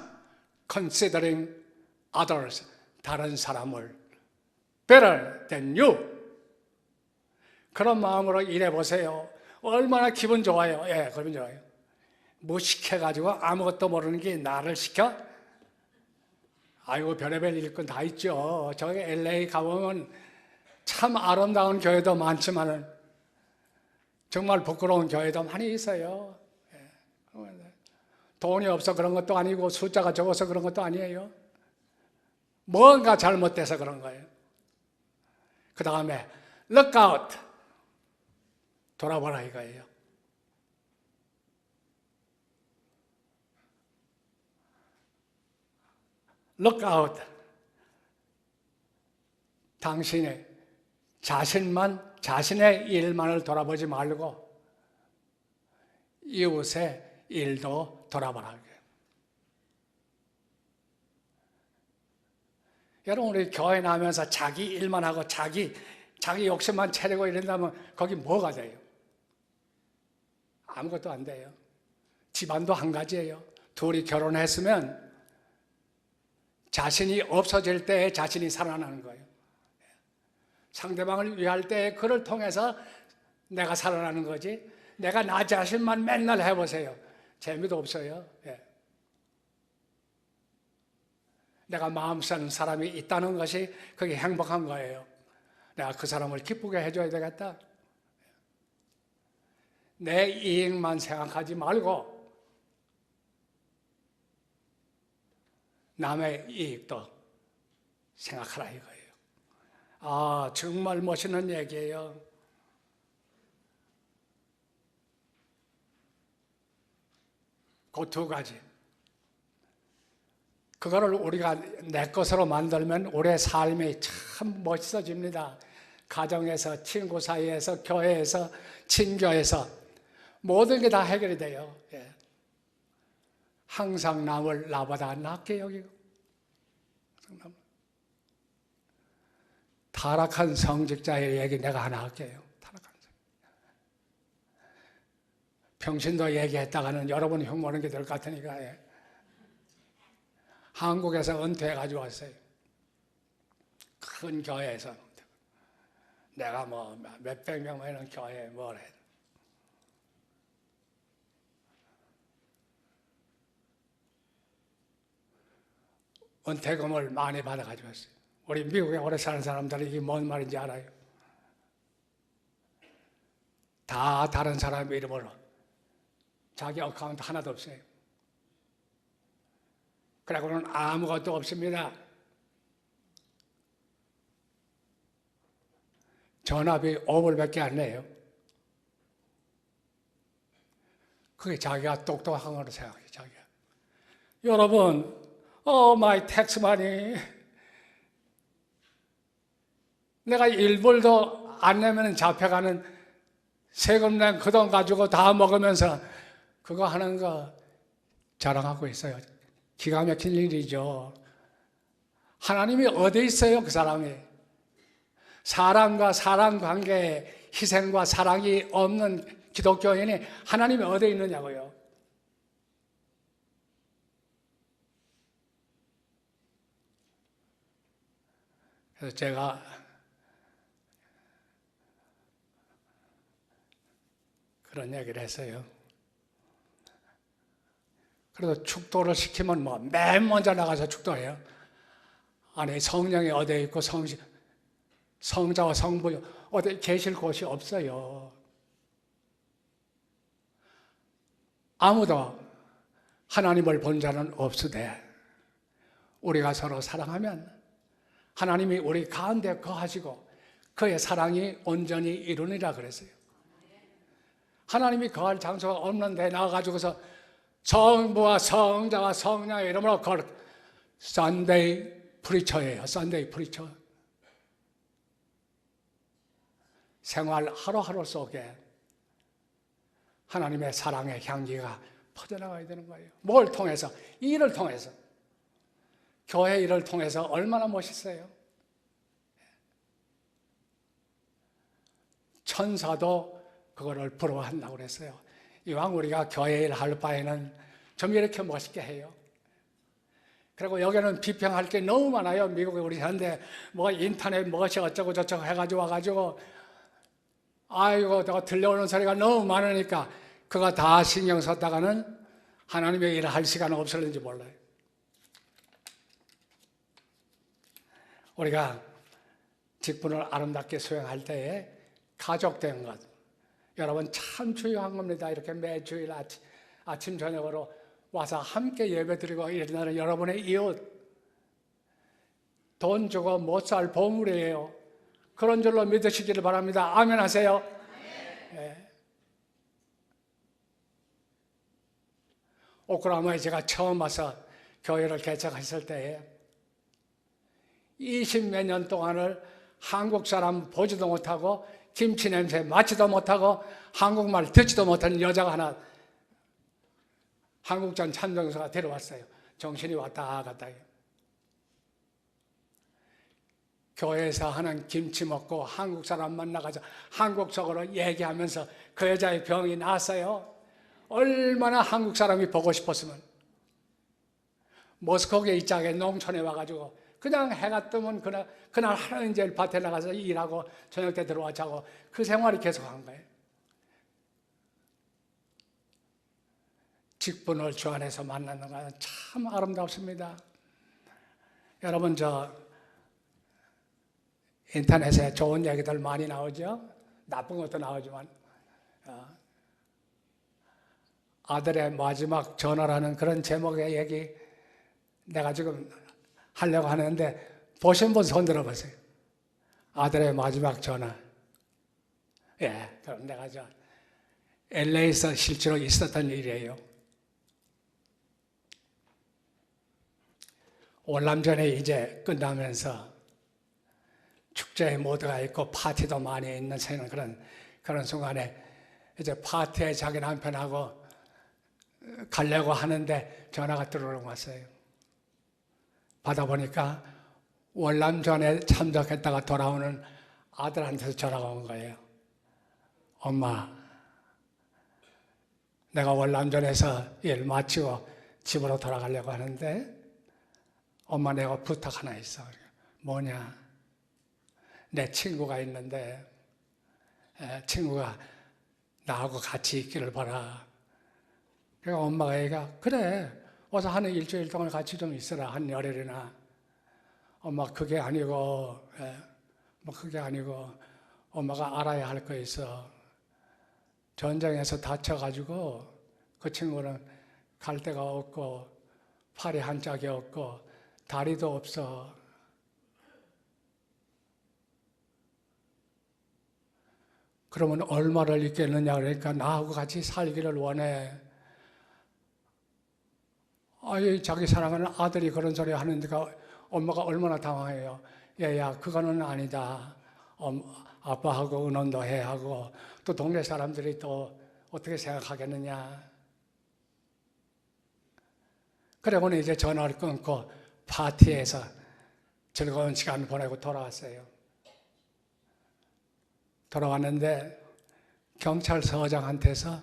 S2: considering others, 다른 사람을 better than you. 그런 마음으로 일해보세요. 얼마나 기분 좋아요. 예, 기분 좋아요. 뭐 시켜가지고 아무것도 모르는 게 나를 시켜? 아이고, 별의별 일꾼 다 있죠. 저기 LA 가보면 참 아름다운 교회도 많지만 정말 부끄러운 교회도 많이 있어요. 돈이 없어 그런 것도 아니고 숫자가 적어서 그런 것도 아니에요. 뭔가 잘못돼서 그런 거예요. 그 다음에 look out. 돌아보라 이거예요. look out. 당신의 자신의 일만을 돌아보지 말고 이웃의 일도 돌아보라. 여러분, 우리 교회 나오면서 자기 일만 하고 자기 욕심만 차리고 이런다면 거기 뭐가 돼요? 아무것도 안 돼요. 집안도 한 가지예요. 둘이 결혼했으면 자신이 없어질 때 자신이 살아나는 거예요. 상대방을 위할 때 그를 통해서 내가 살아나는 거지. 내가 나 자신만 맨날 해보세요. 재미도 없어요. 예. 내가 마음 쓰는 사람이 있다는 것이 그게 행복한 거예요. 내가 그 사람을 기쁘게 해줘야 되겠다. 내 이익만 생각하지 말고 남의 이익도 생각하라 이거예요. 아, 정말 멋있는 얘기예요. 그 두 가지. 그거를 우리가 내 것으로 만들면 우리의 삶이 참 멋있어집니다. 가정에서, 친구 사이에서, 교회에서, 친교에서 모든 게 다 해결이 돼요. 예. 항상 남을 나보다 낫게 여기고, 타락한 성직자의 얘기 내가 하나 할게요. 타락한 평신도 얘기했다가는 여러분이 흉보는 게 될 것 같으니까. 예. 한국에서 은퇴해가지고 왔어요. 큰 교회에서. 내가 뭐 몇백 명 되는 교회에 뭘 해. 은퇴금을 많이 받아가지고 왔어요. 우리 미국에 오래 사는 사람들이 이게 뭔 말인지 알아요? 다 다른 사람 이름으로. 자기 어카운트 하나도 없어요. 그러고는 아무것도 없습니다. 전화비 5불밖에 안 내요. 그게 자기가 똑똑한 거로 생각해요. 자기가. 여러분, my tax money. 내가 1불도 안 내면 잡혀가는 세금 낸 그 돈 가지고 다 먹으면서 그거 하는 거 자랑하고 있어요. 기가 막힌 일이죠. 하나님이 어디 있어요, 그 사람이? 사람과 사람 관계에 희생과 사랑이 없는 기독교인이 하나님이 어디 있느냐고요. 그래서 제가 그런 얘기를 했어요. 그래도 축도를 시키면 뭐 맨 먼저 나가서 축도해요. 아니, 성령이 어디에 있고 성자와 성부 어디 계실 곳이 없어요. 아무도 하나님을 본 자는 없으되 우리가 서로 사랑하면 하나님이 우리 가운데 거하시고 그의 사랑이 온전히 이루니라 그랬어요. 하나님이 거할 장소가 없는데 나가가지고서 성부와 성자와 성령의 이름으로 썬데이 프리처예요. 썬데이 프리처. 생활 하루하루 속에 하나님의 사랑의 향기가 퍼져나가야 되는 거예요. 뭘 통해서? 이 일을 통해서. 교회 일을 통해서 얼마나 멋있어요. 천사도 그거를 부러워한다고 그랬어요. 이왕 우리가 교회 일 할 바에는 좀 이렇게 멋있게 해요. 그리고 여기는 비평할 게 너무 많아요. 미국에 우리 현대 뭐 인터넷 무엇이 어쩌고 저쩌고 해가지고 와가지고 아이고 내가 들려오는 소리가 너무 많으니까 그거 다 신경 썼다가는 하나님의 일을 할 시간은 없을는지 몰라요. 우리가 직분을 아름답게 수행할 때에 가족된 것 여러분 참 중요한 겁니다. 이렇게 매주일 아침 저녁으로 와서 함께 예배드리고 이러는 여러분의 이웃 돈 주고 못 살 보물이에요. 그런 줄로 믿으시기를 바랍니다. 아멘 하세요. 네. 오클라호마에 제가 처음 와서 교회를 개척했을 때에 20몇 년 동안을 한국 사람 보지도 못하고 김치 냄새 맡지도 못하고 한국말 듣지도 못하는 여자가 하나 한국전 참정서가 데려왔어요. 정신이 왔다 갔다 해요. 교회에서 하는 김치 먹고 한국 사람 만나가서 한국적으로 얘기하면서 그 여자의 병이 나았어요. 얼마나 한국 사람이 보고 싶었으면. 모스크바에 이짝에 농촌에 와가지고 그냥 해가 뜨면 그날 하루 종일 밭에 나가서 일하고 저녁 때 들어와 자고 그 생활이 계속한 거예요. 직분을 주 안에서 만나는 것은 참 아름답습니다. 여러분, 인터넷에 좋은 얘기들 많이 나오죠? 나쁜 것도 나오지만 아들의 마지막 전화라는 그런 제목의 얘기 내가 지금 하려고 하는데 보신 분 손 들어보세요. 아들의 마지막 전화. 예, 그럼 내가 LA에서 실제로 있었던 일이에요. 월남전에 이제 끝나면서 축제에 모두가 있고 파티도 많이 있는 그런 순간에 이제 파티에 자기 남편하고 가려고 하는데 전화가 들어오는 거 왔어요. 받아보니까 월남전에 참석했다가 돌아오는 아들한테서 전화가 온 거예요. 엄마, 내가 월남전에서 일 마치고 집으로 돌아가려고 하는데 엄마, 내가 부탁 하나 있어. 뭐냐? 내 친구가 있는데 친구가 나하고 같이 있기를 바라. 그러니까 엄마가 얘가 그래, 어서 한 일주일 동안 같이 좀 있어라, 한 열흘이나. 엄마, 그게 아니고 그게 아니고 엄마가 알아야 할 거 있어. 전쟁에서 다쳐가지고 그 친구는 갈 데가 없고 팔이 한 짝이 없고 다리도 없어. 그러면 얼마를 있겠느냐 그러니까 나하고 같이 살기를 원해. 아이, 자기 사랑하는 아들이 그런 소리 하는데가 엄마가 얼마나 당황해요. 얘야, 그거는 아니다. 아빠하고 의논도 해야 하고 또 동네 사람들이 또 어떻게 생각하겠느냐. 그러고는 이제 전화를 끊고 파티에서 즐거운 시간 보내고 돌아왔어요. 돌아왔는데 경찰서장한테서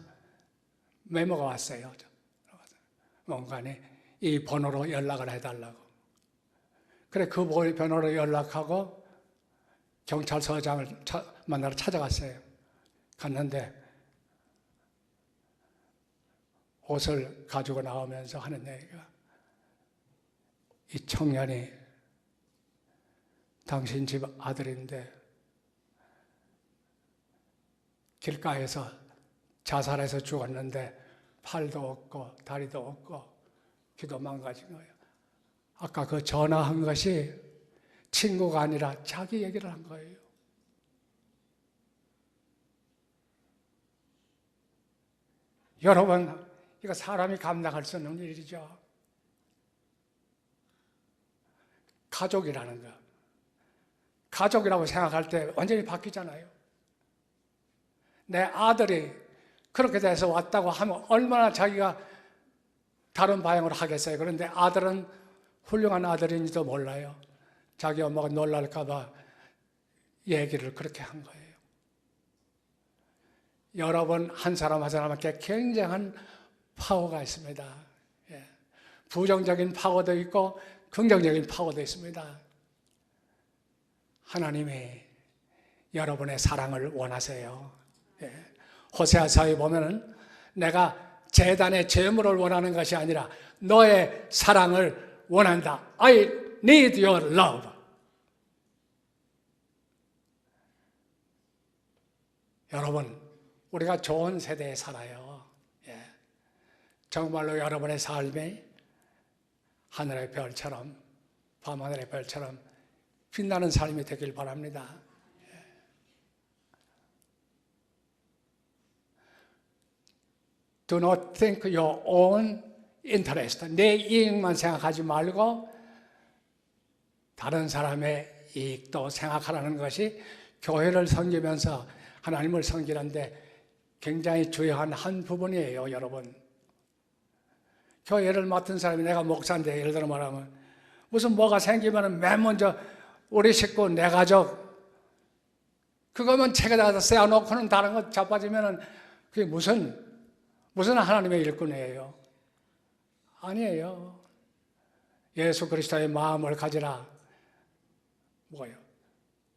S2: 메모가 왔어요. 뭔가니 이 번호로 연락을 해달라고. 그래, 그 번호로 연락하고 경찰서장을 만나러 찾아갔어요. 갔는데 옷을 가지고 나오면서 하는 얘기가, 이 청년이 당신 집 아들인데 길가에서 자살해서 죽었는데 팔도 없고 다리도 없고 귀도 망가진 거예요. 아까 그 전화한 것이 친구가 아니라 자기 얘기를 한 거예요. 여러분, 이거 사람이 감당할 수 없는 일이죠. 가족이라는 거. 가족이라고 생각할 때 완전히 바뀌잖아요. 내 아들이 그렇게 돼서 왔다고 하면 얼마나 자기가 다른 반응을 하겠어요. 그런데 아들은 훌륭한 아들인지도 몰라요. 자기 엄마가 놀랄까 봐 얘기를 그렇게 한 거예요. 여러분, 한 사람 한 사람에게 굉장한 파워가 있습니다. 예. 부정적인 파워도 있고 긍정적인 파워도 있습니다. 하나님이 여러분의 사랑을 원하세요. 예. 호세아서에 보면은 내가 제단의 제물을 원하는 것이 아니라 너의 사랑을 원한다. I need your love. 여러분, 우리가 좋은 세대에 살아요. 예. 정말로 여러분의 삶이 하늘의 별처럼, 밤하늘의 별처럼 빛나는 삶이 되길 바랍니다. 예. Do not think your own interest. 내 이익만 생각하지 말고 다른 사람의 이익도 생각하라는 것이 교회를 섬기면서 하나님을 섬기는데 굉장히 중요한 한 부분이에요, 여러분. 교회를 맡은 사람이 내가 목사인데 예를 들어 말하면 무슨 뭐가 생기면 맨 먼저 우리 식구, 내 가족 그거만 책에다 써놓고는 다른 거 자빠지면은 그게 무슨 하나님의 일꾼이에요? 아니에요. 예수 그리스도의 마음을 가지라. 뭐예요?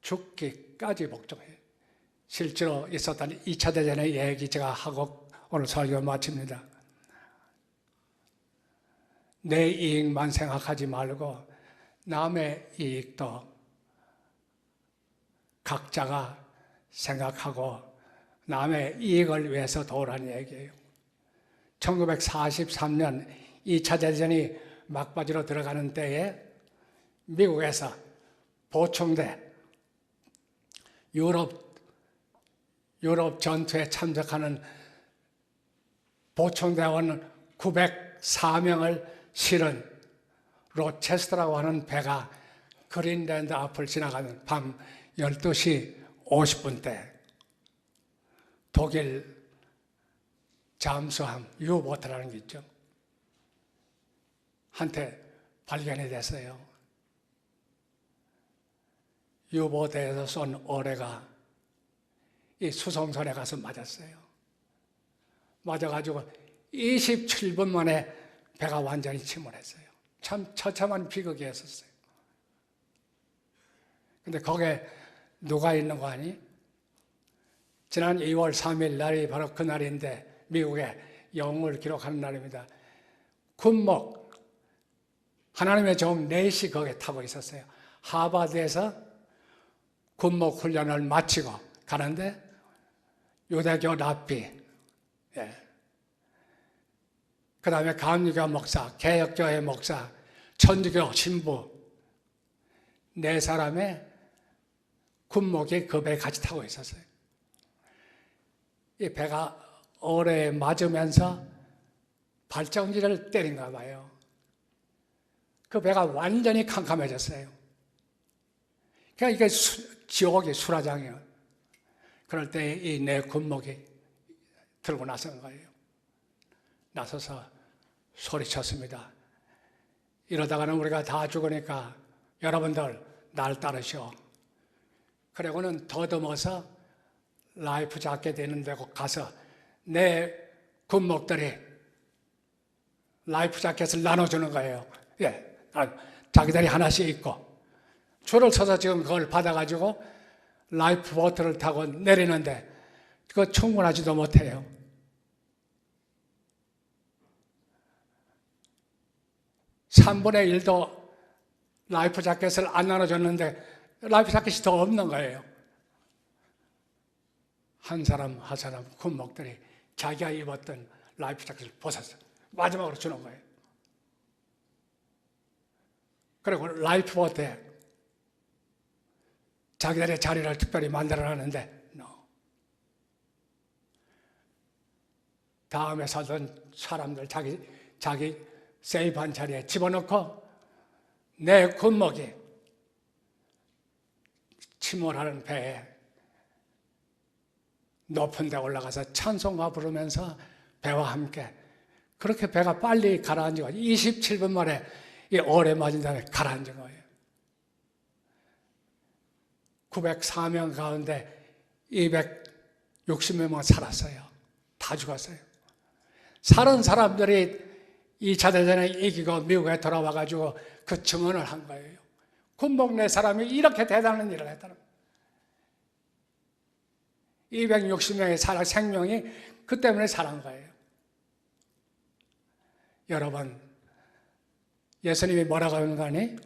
S2: 죽기까지 복종해. 실제로 있었던 2차 대전의 얘기 제가 하고 오늘 설교 마칩니다. 내 이익만 생각하지 말고 남의 이익도 각자가 생각하고 남의 이익을 위해서 도우라는 얘기예요. 1943년 2차 대전이 막바지로 들어가는 때에 미국에서 보충대 유럽 전투에 참석하는 보충대원 904명을 실은 로체스터라고 하는 배가 그린랜드 앞을 지나가는 밤 12시 50분 때 독일 잠수함 유보트라는 게 있죠. 한테 발견이 됐어요. 유보트에서 쏜 어뢰가 이 수송선에 가서 맞았어요. 맞아가지고 27분 만에 배가 완전히 침몰했어요. 참 처참한 비극이었어요. 근데 거기에 누가 있는 거 아니? 지난 2월 3일 날이 바로 그 날인데 미국의 영웅을 기록하는 날입니다. 군목 하나님의 종 넷이 거기에 타고 있었어요. 하버드에서 군목 훈련을 마치고 가는데 유대교 랍비, 그 다음에 감리교 목사, 개혁교회 목사, 천주교 신부 네 사람의 군목이 그 배에 같이 타고 있었어요. 이 배가 어뢰에 맞으면서 발전기를 때린가 봐요. 그 배가 완전히 캄캄해졌어요. 그러니까 이게 지옥이 수라장이에요. 그럴 때 이 내 군목이 들고 나선 거예요. 나서서 소리쳤습니다. 이러다가는 우리가 다 죽으니까 여러분들 날 따르시오. 그리고는 더듬어서 라이프 자켓 있는 데 가서 내 군목들이 라이프 자켓을 나눠주는 거예요. 자기들이 하나씩 입고 줄을 서서 지금 그걸 받아가지고 라이프 보트를 타고 내리는데 그거 충분하지도 못해요. (3분의 1도) 라이프 자켓을 안 나눠줬는데 라이프 자켓이 더 없는 거예요. 한 사람 한 사람 군목들이 자기가 입었던 라이프 자켓을 벗었어요. 마지막으로 주는 거예요. 그리고 라이프 보트에 자기들의 자리를 특별히 만들어놨는데 다음에 서던 사람들 자기 세이브한 자리에 집어넣고 내 군목이 침몰하는 배에 높은 데 올라가서 찬송가 부르면서 배와 함께 그렇게 배가 빨리 가라앉은 거예요. 27분 만에 이 어뢰 맞은 다음에 가라앉은 거예요. 904명 가운데 260명만 살았어요. 다 죽었어요. 살은 사람들이 2차 대전에 이기고 미국에 돌아와가지고 그 증언을 한 거예요. 군목 내 사람이 이렇게 대단한 일을 했다는 거예요. 260명의 생명이 그 때문에 살은 거예요. 여러분, 예수님이 뭐라고 하는 거 아니?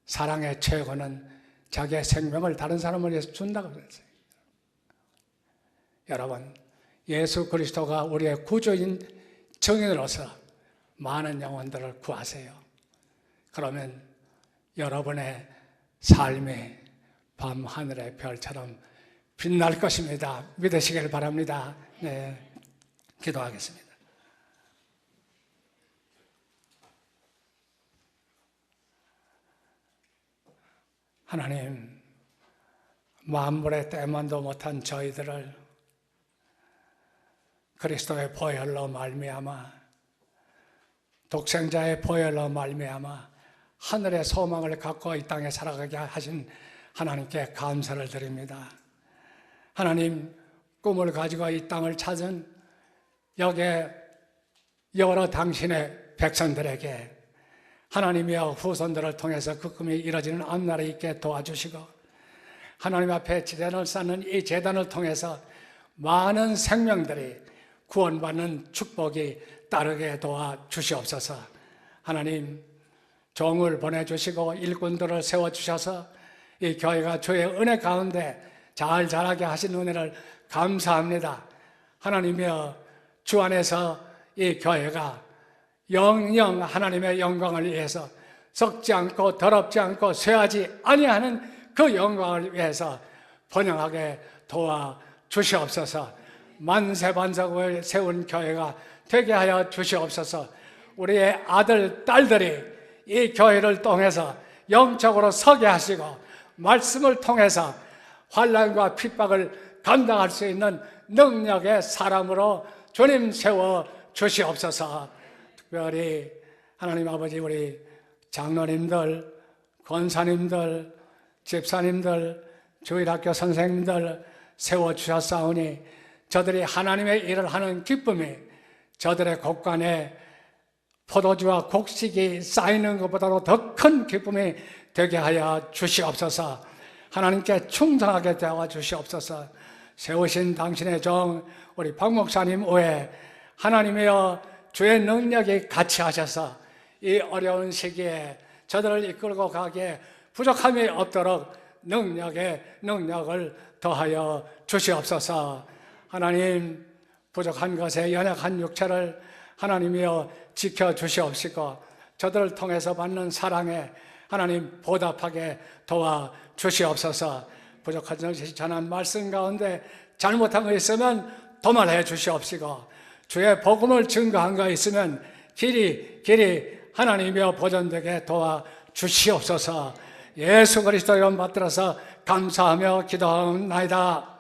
S2: 사랑의 최고는 자기의 생명을 다른 사람을 위해서 준다고 그랬어요. 여러분, 예수 그리스도가 우리의 구주인 증인으로서 많은 영혼들을 구하세요. 그러면 여러분의 삶이 밤하늘의 별처럼 빛날 것입니다. 믿으시길 바랍니다. 네, 기도하겠습니다. 하나님, 만물의 때만도 못한 저희들을 그리스도의 보혈로 말미암아 독생자의 보혈로 말미암아 하늘의 소망을 갖고 이 땅에 살아가게 하신 하나님께 감사를 드립니다. 하나님, 꿈을 가지고 이 땅을 찾은 여기에 여러 당신의 백성들에게 하나님이여 후손들을 통해서 그 꿈이 이루어지는 앞날에 있게 도와주시고, 하나님 앞에 제단을 쌓는 이 제단을 통해서 많은 생명들이 구원받는 축복이 따르게 도와주시옵소서. 하나님, 종을 보내주시고 일꾼들을 세워주셔서 이 교회가 주의 은혜 가운데 잘 자라게 하신 은혜를 감사합니다. 하나님이여, 주 안에서 이 교회가 영영 하나님의 영광을 위해서 썩지 않고 더럽지 않고 쇠하지 아니하는 그 영광을 위해서 번영하게 도와주시옵소서. 만세반석을 세운 교회가 되게 하여 주시옵소서. 우리의 아들, 딸들이 이 교회를 통해서 영적으로 서게 하시고 말씀을 통해서 환난과 핍박을 감당할 수 있는 능력의 사람으로 주님 세워 주시옵소서. 특별히 하나님 아버지, 우리 장로님들, 권사님들, 집사님들, 주일학교 선생님들 세워주셨사오니 저들이 하나님의 일을 하는 기쁨이 저들의 곳간에 포도주와 곡식이 쌓이는 것보다도 더 큰 기쁨이 되게 하여 주시옵소서. 하나님께 충성하게 되어 주시옵소서. 세우신 당신의 종 우리 박 목사님 외에 하나님이여 주의 능력이 같이 하셔서 이 어려운 시기에 저들을 이끌고 가기에 부족함이 없도록 능력을 더하여 주시옵소서. 하나님, 부족한 것에 연약한 육체를 하나님이여 지켜주시옵시고 저들을 통해서 받는 사랑에 하나님 보답하게 도와주시옵소서. 부족한 것이 전한 말씀 가운데 잘못한 거 있으면 도말해 주시옵시고 주의 복음을 증거한 거 있으면 길이 하나님이여 보존되게 도와주시옵소서. 예수 그리스도 이름 받들어서 감사하며 기도하옵나이다.